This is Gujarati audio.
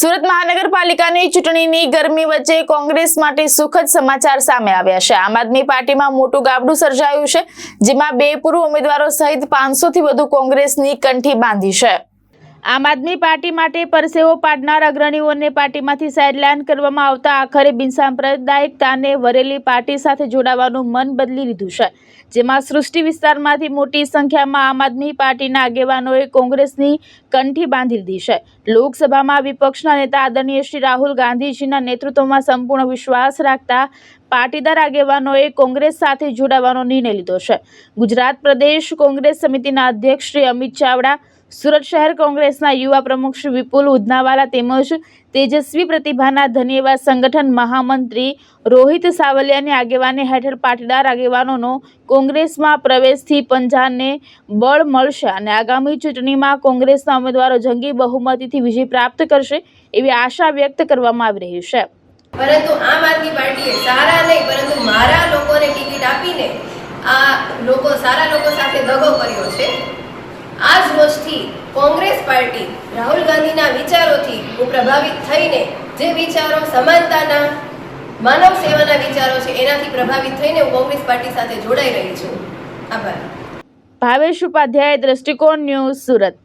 સુરત મહાનગરપાલિકાની ચૂંટણીની ગરમી વચ્ચે કોંગ્રેસ માટે સુખદ સમાચાર સામે આવ્યા છે। આમ આદમી પાર્ટીમાં મોટું ગાબડું સર્જાયું છે, જેમાં બે પૂર્વ ઉમેદવારો સહિત 500 થી વધુ કોંગ્રેસની કંઠી બાંધી છે। આમ આદમી પાર્ટી માટે પરસેવો પાડનાર અગ્રણીઓને પાર્ટીમાંથી સાઇડલાઇન કરવામાં આવતા આખરે બિનસાંપ્રદાયિકતાને વરેલી પાર્ટી સાથે જોડાવાનું મન બદલી લીધું છે, જેમાં સૃષ્ટિ વિસ્તારમાંથી મોટી સંખ્યામાં આમ આદમી પાર્ટીના આગેવાનોએ કોંગ્રેસની કંઠી બાંધી લીધી છે। લોકસભામાં વિપક્ષના નેતા આદરણીય શ્રી રાહુલ ગાંધીજીના નેતૃત્વમાં સંપૂર્ણ વિશ્વાસ રાખતા પાટીદાર આગેવાનોએ કોંગ્રેસ સાથે જોડાવાનો નિર્ણય લીધો છે। ગુજરાત પ્રદેશ કોંગ્રેસ સમિતિના અધ્યક્ષ શ્રી અમિત ચાવડા, સુરત શહેર કોંગ્રેસના યુવા પ્રમુખ શ્રી વિપુલ ઉધનાવાલા તેમજ તેજસ્વી પ્રતિભાના ધની એવા સંગઠન મહામંત્રી રોહિત સાવલિયાની આગેવાની હેઠળ પાટીદાર આગેવાનોનો કોંગ્રેસમાં પ્રવેશથી પંજાને બળ મળશે અને આગામી ચૂંટણીમાં કોંગ્રેસના ઉમેદવારો જંગી બહુમતીથી વિજય પ્રાપ્ત કરશે એવી આશા વ્યક્ત કરવામાં આવી રહી છે। પરંતુ આમ આદમી પાર્ટીએ સારા નહીં પરંતુ મારા લોકોને ટિકિટ આપીને આ લોકો સારા લોકો સાથે દગો કર્યો છે। આજ રોજથી કોંગ્રેસ પાર્ટી રાહુલ ગાંધીના વિચારોથી હું પ્રભાવિત થઈને જે વિચારો સમાનતાના માનવ સેવાના વિચારો છે એનાથી પ્રભાવિત થઈને હું કોંગ્રેસ પાર્ટી સાથે જોડાઈ રહી છું। આભાર। ભાવેશ ઉપાધ્યાય, દ્રષ્ટિકોણ ન્યૂઝ, સુરત।